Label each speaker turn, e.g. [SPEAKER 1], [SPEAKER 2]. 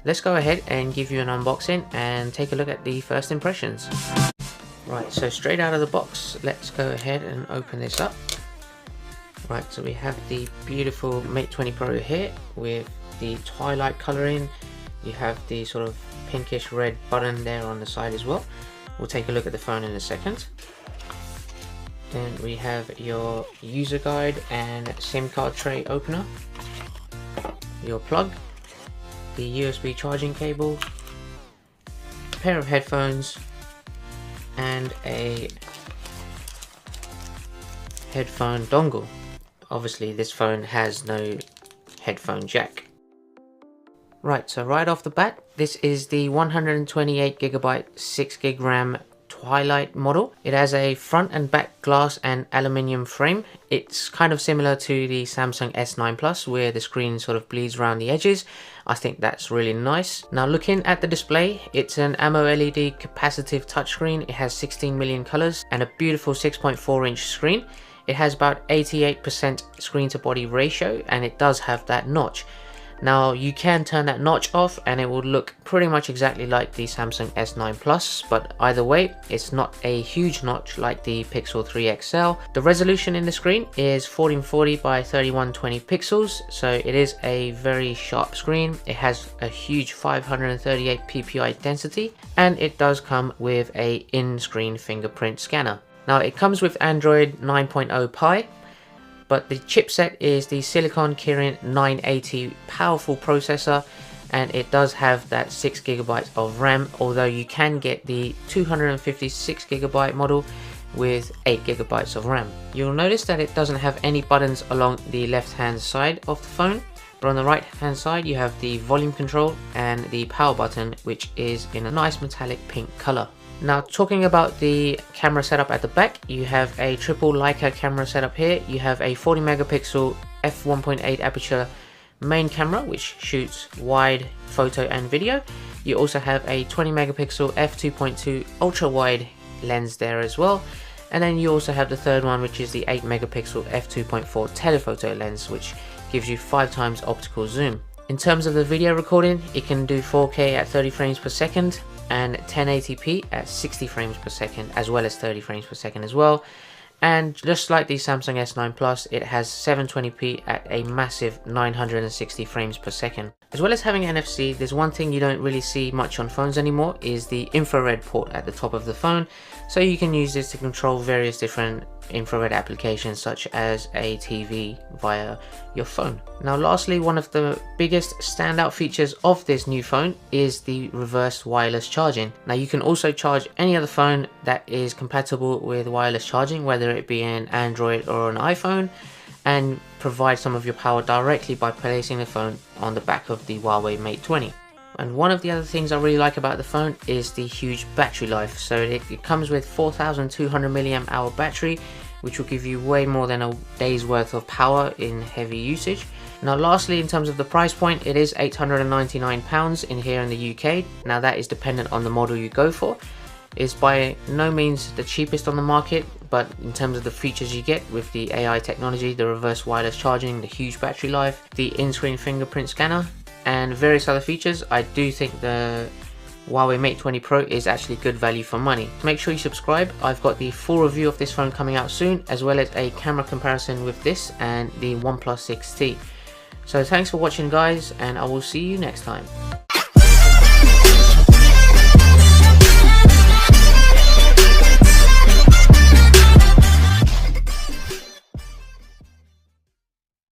[SPEAKER 1] let's go ahead and give you an unboxing and take a look at the first impressions. Right, so straight out of the box, let's go ahead and open this up. Right, so we have the beautiful Mate 20 Pro here with the twilight coloring. You have the sort of pinkish red button there on the side as well. We'll take a look at the phone in a second. Then we have your user guide and SIM card tray opener, your plug, the USB charging cable, a pair of headphones, and a headphone dongle. Obviously this phone has no headphone jack. Right, so right off the bat, this is the 128GB 6GB RAM Twilight model. It has a front and back glass and aluminium frame. It's kind of similar to the Samsung S9 Plus where the screen sort of bleeds around the edges. I think that's really nice. Now looking at the display, it's an AMOLED capacitive touchscreen. It has 16 million colors and a beautiful 6.4-inch screen. It has about 88% screen to body ratio and it does have that notch. Now you can turn that notch off and it will look pretty much exactly like the Samsung S9 Plus, but either way it's not a huge notch like the Pixel 3 XL. The resolution in the screen is 1440 by 3120 pixels, so it is a very sharp screen. It has a huge 538 ppi density and it does come with a in-screen fingerprint scanner. Now it comes with Android 9.0 Pie, but the chipset is the HiSilicon Kirin 980 powerful processor, and it does have that 6GB of RAM, although you can get the 256GB model with 8GB of RAM. You'll notice that it doesn't have any buttons along the left hand side of the phone, but on the right hand side you have the volume control and the power button, which is in a nice metallic pink color. Now talking about the camera setup at the back, you have a triple Leica camera setup here. You have a 40 megapixel f1.8 aperture main camera which shoots wide photo and video. You also have a 20 megapixel f2.2 ultra wide lens there as well. And then you also have the third one, which is the 8 megapixel f2.4 telephoto lens, which gives you 5 times optical zoom. In terms of the video recording, it can do 4K at 30 frames per second and 1080p at 60 frames per second, as well as 30 frames per second as well. And just like the Samsung S9 Plus, it has 720p at a massive 960 frames per second. As well as having NFC, there's one thing you don't really see much on phones anymore, is the infrared port at the top of the phone. So you can use this to control various different infrared applications such as a TV via your phone. Now lastly, one of the biggest standout features of this new phone is the reverse wireless charging. Now you can also charge any other phone that is compatible with wireless charging, whether it be an Android or an iPhone, and provide some of your power directly by placing the phone on the back of the Huawei Mate 20. And one of the other things I really like about the phone is the huge battery life. So it comes with 4200 mAh battery, which will give you way more than a day's worth of power in heavy usage. Now lastly, in terms of the price point, it is £899 in here in the UK. Now that is dependent on the model you go for. It's by no means the cheapest on the market, but in terms of the features you get with the AI technology, the reverse wireless charging, the huge battery life, the in-screen fingerprint scanner, and various other features, I do think the Huawei Mate 20 Pro is actually good value for money. Make sure you subscribe. I've got the full review of this phone coming out soon, as well as a camera comparison with this and the OnePlus 6T. So thanks for watching guys, and I will see you next time.